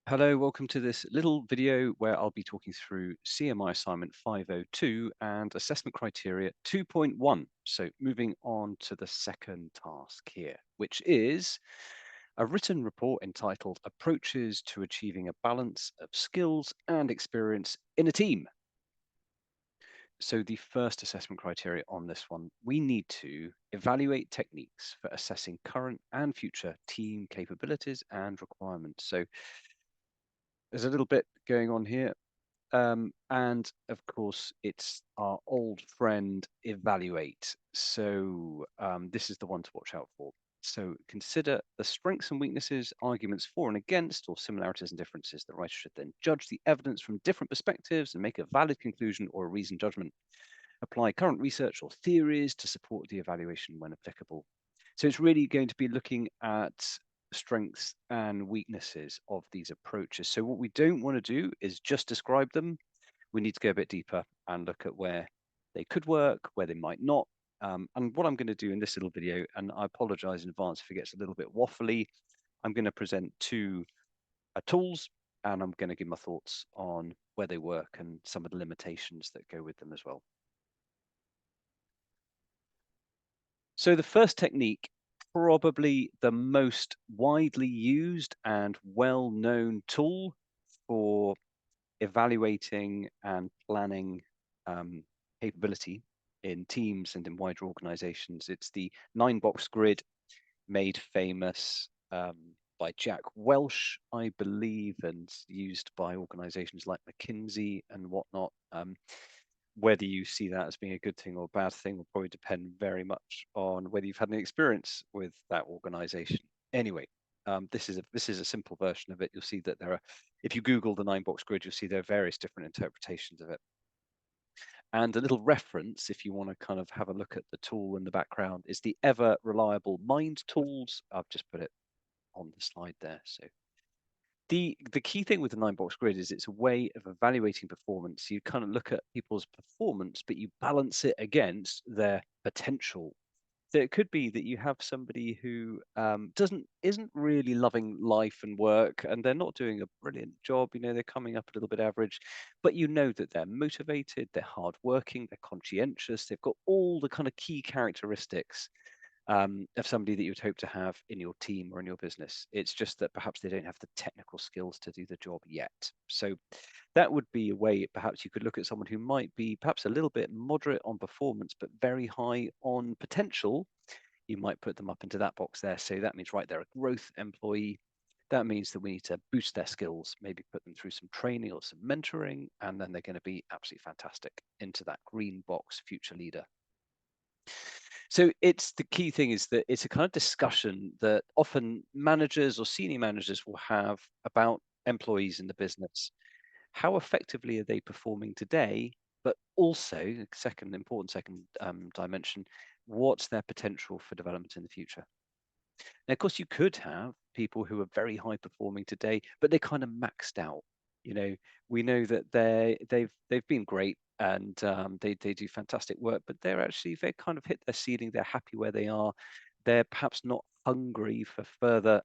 Hello, welcome to this little video where I'll be talking through CMI Assignment 502 and Assessment Criteria 2.1. So moving on to the second task here, which is a written report entitled Approaches to Achieving a Balance of Skills and Experience in a Team. So the first assessment criteria on this one, we need to evaluate techniques for assessing current and future team capabilities and requirements. So there's a little bit going on here. And of course, it's our old friend evaluate. So this is the one to watch out for. So consider the strengths and weaknesses, arguments for and against, or similarities and differences. The writer should then judge the evidence from different perspectives and make a valid conclusion or a reasoned judgment. Apply current research or theories to support the evaluation when applicable. So it's really going to be looking at strengths and weaknesses of these approaches. So what we don't want to do is just describe them. We need to go a bit deeper and look at where they could work, where they might not. And what I'm going to do in this little video, and I apologize in advance if it gets a little bit waffly, I'm going to present two tools and I'm going to give my thoughts on where they work and some of the limitations that go with them as well. So the first technique, probably the most widely used and well-known tool for evaluating and planning capability in teams and in wider organizations. It's the 9-box grid made famous by Jack Welch, I believe, and used by organizations like McKinsey and whatnot. Whether you see that as being a good thing or a bad thing will probably depend very much on whether you've had any experience with that organization. Anyway, this is a simple version of it. You'll see that there are, if you Google the 9-box grid, you'll see there are various different interpretations of it. And a little reference, if you want to kind of have a look at the tool in the background, is the ever reliable mind tools. I've just put it on the slide there. So the key thing with the 9-box grid is it's a way of evaluating performance. You kind of look at people's performance, but you balance it against their potential. So it could be that you have somebody who isn't really loving life and work, and they're not doing a brilliant job. You know, they're coming up a little bit average, but you know that they're motivated, they're hardworking, they're conscientious, they've got all the kind of key characteristics of somebody that you would hope to have in your team or in your business. It's just that perhaps they don't have the technical skills to do the job yet. So that would be a way perhaps you could look at someone who might be perhaps a little bit moderate on performance, but very high on potential. You might put them up into that box there. So that means, right, they're a growth employee. That means that we need to boost their skills, maybe put them through some training or some mentoring, and then they're going to be absolutely fantastic into that green box future leader. So it's the key thing is that it's a kind of discussion that often managers or senior managers will have about employees in the business. How effectively are they performing today? But also, second dimension, what's their potential for development in the future? Now, of course, you could have people who are very high performing today, but they're kind of maxed out. You know, we know that they've been great and they do fantastic work, but they kind of hit their ceiling. They're happy where they are. They're perhaps not hungry for further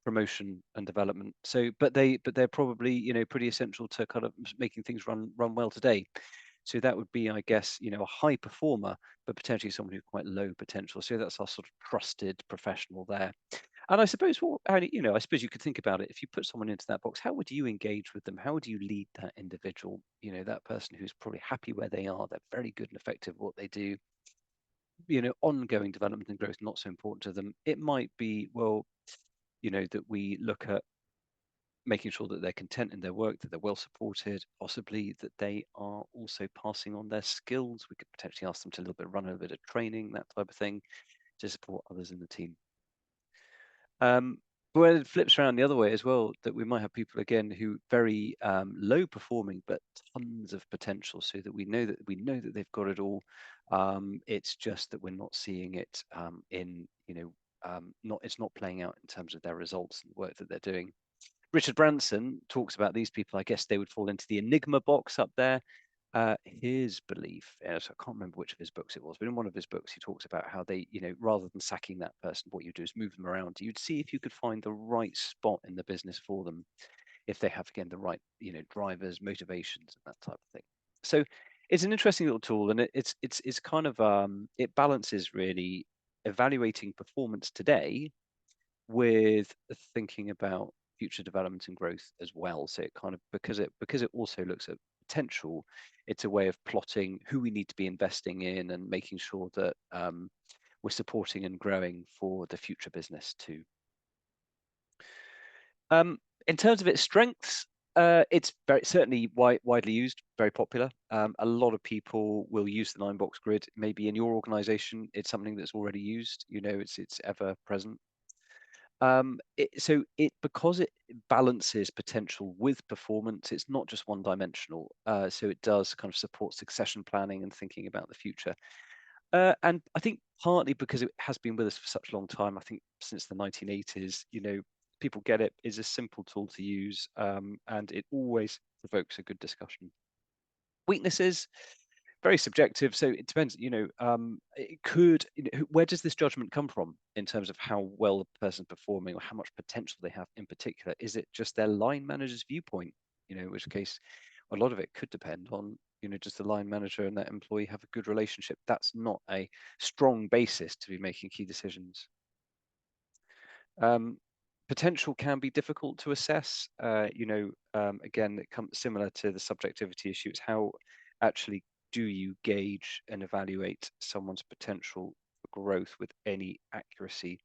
promotion and development. So, but they're probably, you know, pretty essential to kind of making things run well today. So that would be, I guess, you know, a high performer, but potentially someone who's quite low potential. So that's our sort of trusted professional there. And I suppose, well, you know, I suppose you could think about it. If you put someone into that box, how would you engage with them? How would you lead that individual? You know, that person who's probably happy where they are, they're very good and effective at what they do. You know, ongoing development and growth not so important to them. It might be, well, you know, that we look at making sure that they're content in their work, that they're well supported, possibly that they are also passing on their skills. We could potentially ask them to run a little bit of training, that type of thing, to support others in the team. But when it flips around the other way as well, that we might have people again who very low performing, but tons of potential, so that we know that they've got it all. It's just that we're not seeing it in, you know, it's not playing out in terms of their results and the work that they're doing. Richard Branson talks about these people. I guess they would fall into the enigma box up there. His belief, so I can't remember which of his books it was, but in one of his books, he talks about how they, you know, rather than sacking that person, what you do is move them around. You'd see if you could find the right spot in the business for them. if they have, again, the right, drivers, motivations, and that type of thing. So it's an interesting little tool, and it's kind of it balances really evaluating performance today with thinking about future development and growth as well. So it kind of, because it also looks at potential, it's a way of plotting who we need to be investing in and making sure that we're supporting and growing for the future business too. In terms of its strengths, it's very certainly widely used, very popular. A lot of people will use the 9-box grid. Maybe in your organization, it's something that's already used. It's ever present. Because it balances potential with performance, it's not just one dimensional. So it does kind of support succession planning and thinking about the future. And I think partly because it has been with us for such a long time, I think since the 1980s, people get it. It's a simple tool to use, and it always provokes a good discussion. Weaknesses, very subjective, so it depends. It could. Where does this judgment come from in terms of how well the person's performing or how much potential they have in particular? Is it just their line manager's viewpoint? In which case, a lot of it could depend on does the line manager and that employee have a good relationship? That's not a strong basis to be making key decisions. Potential can be difficult to assess. Again, it comes similar to the subjectivity issue. It's how actually do you gauge and evaluate someone's potential for growth with any accuracy?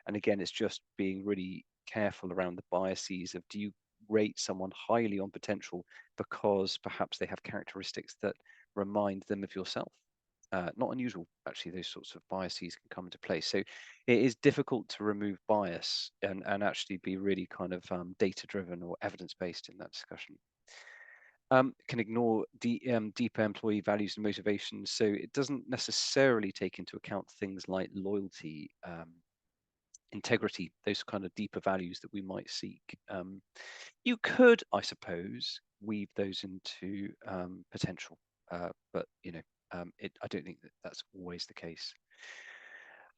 And again, it's just being really careful around the biases of, do you rate someone highly on potential because perhaps they have characteristics that remind them of yourself? Not unusual, actually. Those sorts of biases can come into play. So it is difficult to remove bias and actually be really kind of data driven or evidence based in that discussion. Can ignore deeper employee values and motivations. So it doesn't necessarily take into account things like loyalty, integrity, those kind of deeper values that we might seek. You could, I suppose, weave those into potential, but I don't think that that's always the case.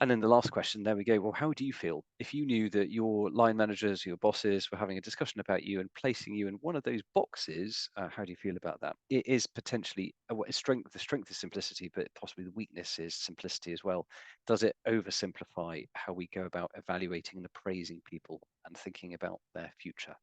And then the last question, there we go. Well, how do you feel if you knew that your line managers, your bosses were having a discussion about you and placing you in one of those boxes? How do you feel about that? It is potentially a strength. The strength is simplicity, but possibly the weakness is simplicity as well. Does it oversimplify how we go about evaluating and appraising people and thinking about their future?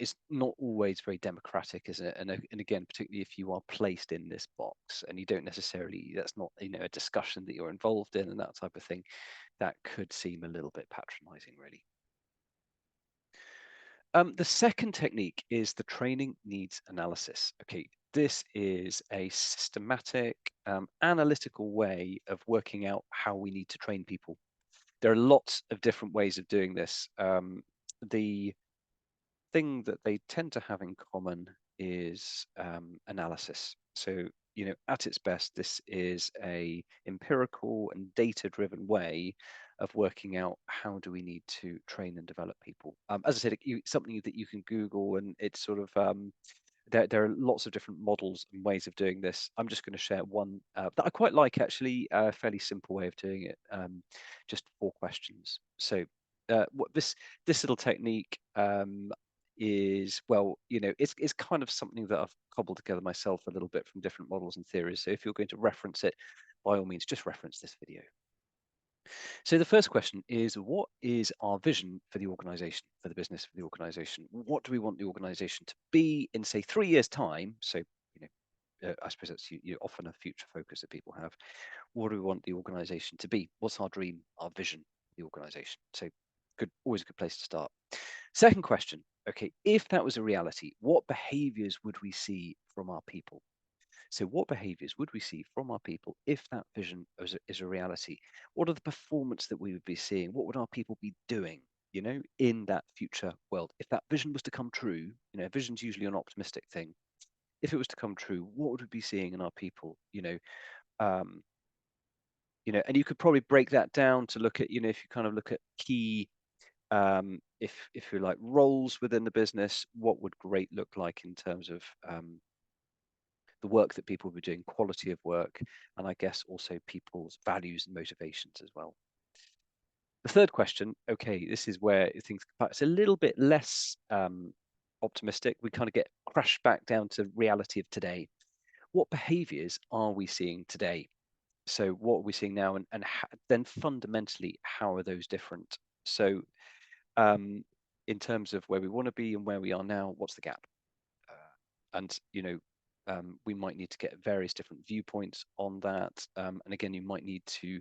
It's not always very democratic, is it? And again, particularly if you are placed in this box and you don't necessarily, that's not, a discussion that you're involved in and that type of thing, that could seem a little bit patronizing, really. The second technique is the training needs analysis. Okay, this is a systematic, analytical way of working out how we need to train people. There are lots of different ways of doing this. The thing that they tend to have in common is analysis. So, at its best, this is a empirical and data-driven way of working out how do we need to train and develop people. As I said, something that you can Google, and it's sort of there are lots of different models and ways of doing this. I'm just going to share one that I quite like, actually, a fairly simple way of doing it. Just 4 questions. So what this little technique is, well, it's kind of something that I've cobbled together myself a little bit from different models and theories. So if you're going to reference it, by all means, just reference this video. So the first question is, what is our vision for the organization, for the business, for the organization? What do we want the organization to be in, say, 3 years' time? So, I suppose that's often a future focus that people have. What do we want the organization to be? What's our dream, our vision for the organization? So always a good place to start. Second question, okay, if that was a reality, what behaviors would we see from our people? So what behaviors would we see from our people if that vision is a reality? What are the performance that we would be seeing? What would our people be doing, in that future world? If that vision was to come true, vision's usually an optimistic thing. If it was to come true, what would we be seeing in our people? And you could probably break that down to look at, if you kind of look at key, if you like, roles within the business, what would great look like in terms of the work that people will be doing, quality of work, and I guess also people's values and motivations as well. The third question, okay, this is where things it's a little bit less optimistic. We kind of get crashed back down to reality of today. What behaviors are we seeing today? So what are we seeing now, and then fundamentally, how are those different? So um, in terms of where we want to be and where we are now, what's the gap? And we might need to get various different viewpoints on that. And again, you might need to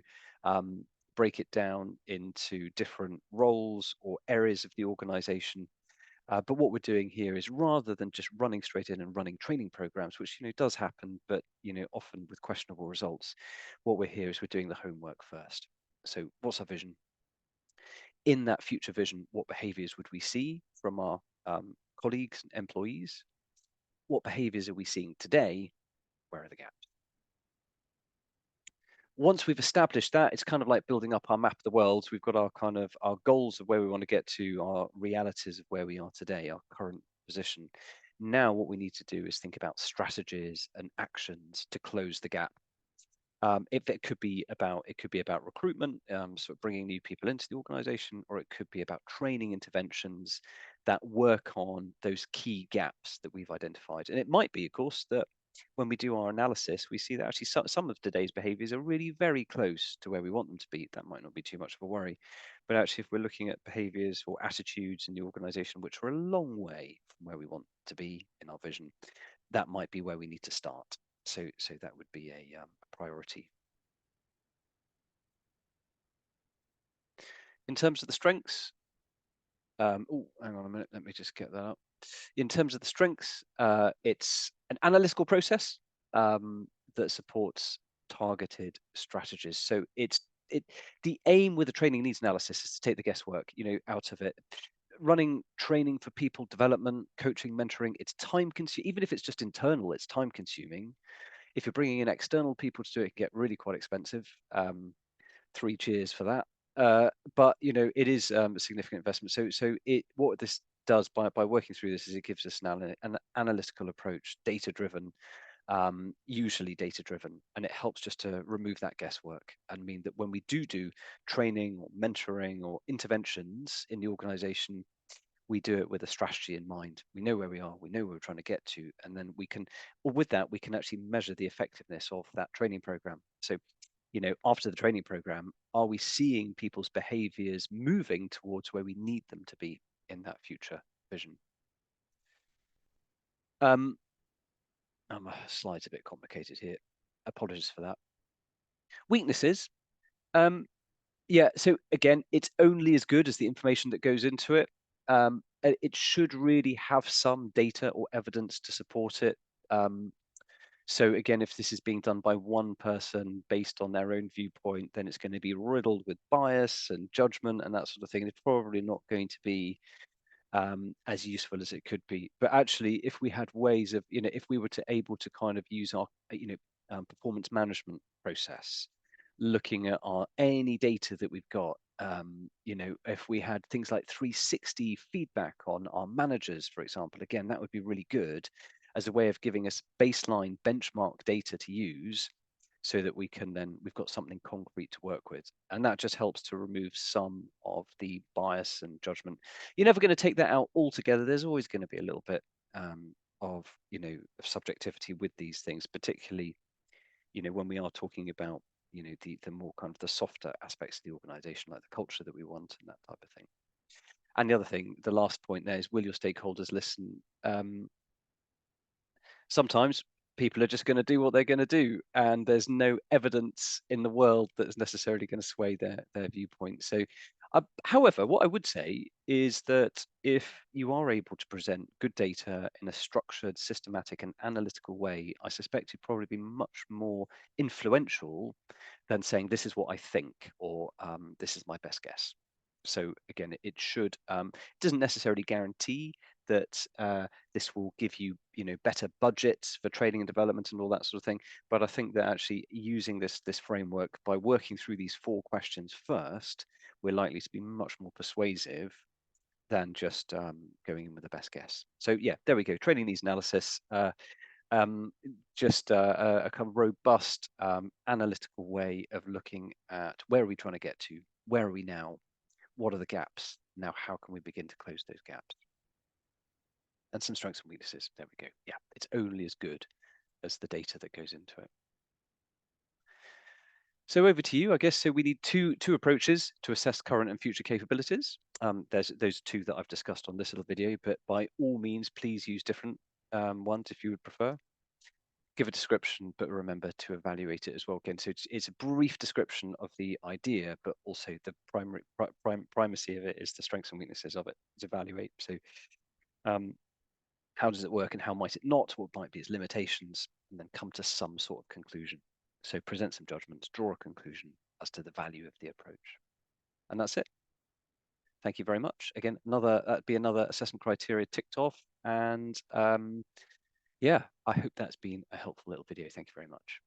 break it down into different roles or areas of the organization. But what we're doing here is, rather than just running straight in and running training programs, which does happen, but often with questionable results, what we're here is we're doing the homework first. So what's our vision? In that future vision, what behaviors would we see from our colleagues and employees? What behaviors are we seeing today? Where are the gaps? Once we've established that, it's kind of like building up our map of the world. We've got our kind of our goals of where we want to get to, our realities of where we are today, our current position. Now, what we need to do is think about strategies and actions to close the gap. If it could be about recruitment, so bringing new people into the organization, or it could be about training interventions that work on those key gaps that we've identified. And it might be, of course, that when we do our analysis, we see that actually some of today's behaviors are really very close to where we want them to be. That might not be too much of a worry. But actually, if we're looking at behaviors or attitudes in the organization which are a long way from where we want to be in our vision, that might be where we need to start. So that would be a priority. In terms of the strengths, oh, hang on a minute, let me just get that up. In terms of the strengths, it's an analytical process that supports targeted strategies. So the aim with the training needs analysis is to take the guesswork, out of it. Running training for people development, coaching, mentoring, it's time consuming. Even if it's just internal, it's time consuming. If you're bringing in external people to do it, it can get really quite expensive. Three cheers for that. But it is a significant investment. So what this does by working through this is it gives us an analytical approach, data driven, usually data driven, and it helps just to remove that guesswork and mean that when we do training or mentoring or interventions in the organization, we do it with a strategy in mind. We know where we are, we know where we're trying to get to, and then with that, we can actually measure the effectiveness of that training program. So, after the training program, are we seeing people's behaviors moving towards where we need them to be in that future vision? My slide's a bit complicated here. Apologies for that. Weaknesses. Yeah, so again, it's only as good as the information that goes into it. It should really have some data or evidence to support it. So again, if this is being done by one person based on their own viewpoint, then it's going to be riddled with bias and judgment and that sort of thing. It's probably not going to be as useful as it could be. But actually, if we had ways of, if we were to able to kind of use our, performance management process, looking at any data that we've got, if we had things like 360 feedback on our managers, for example, again, that would be really good as a way of giving us baseline benchmark data to use so that we've got something concrete to work with. And that just helps to remove some of the bias and judgment. You're never going to take that out altogether. There's always going to be a little bit of subjectivity with these things, particularly when we are talking about the more kind of the softer aspects of the organization, like the culture that we want and that type of thing. And the other thing, the last point there is, will your stakeholders listen? Sometimes people are just going to do what they're going to do, and there's no evidence in the world that is necessarily going to sway their viewpoint. So however, what I would say is that if you are able to present good data in a structured, systematic and analytical way, I suspect you'd probably be much more influential than saying this is what I think, or this is my best guess. So again, it doesn't necessarily guarantee that this will give you better budgets for training and development and all that sort of thing. But I think that actually using this framework, by working through these 4 questions first, we're likely to be much more persuasive than just going in with the best guess. So yeah, there we go. Training needs analysis. Just a kind of robust analytical way of looking at where are we trying to get to, where are we now, what are the gaps? Now, how can we begin to close those gaps? And some strengths and weaknesses. There we go. Yeah, it's only as good as the data that goes into it. So over to you, I guess. So we need two approaches to assess current and future capabilities. There's those two that I've discussed on this little video, but by all means, please use different ones if you would prefer. Give a description, but remember to evaluate it as well. Again, so it's a brief description of the idea, but also the primacy of it is the strengths and weaknesses of it. To evaluate. So how does it work and how might it not? What might be its limitations? And then come to some sort of conclusion. So present some judgments, draw a conclusion as to the value of the approach. And that's it. Thank you very much. Again, that'd be another assessment criteria ticked off. And yeah, I hope that's been a helpful little video. Thank you very much.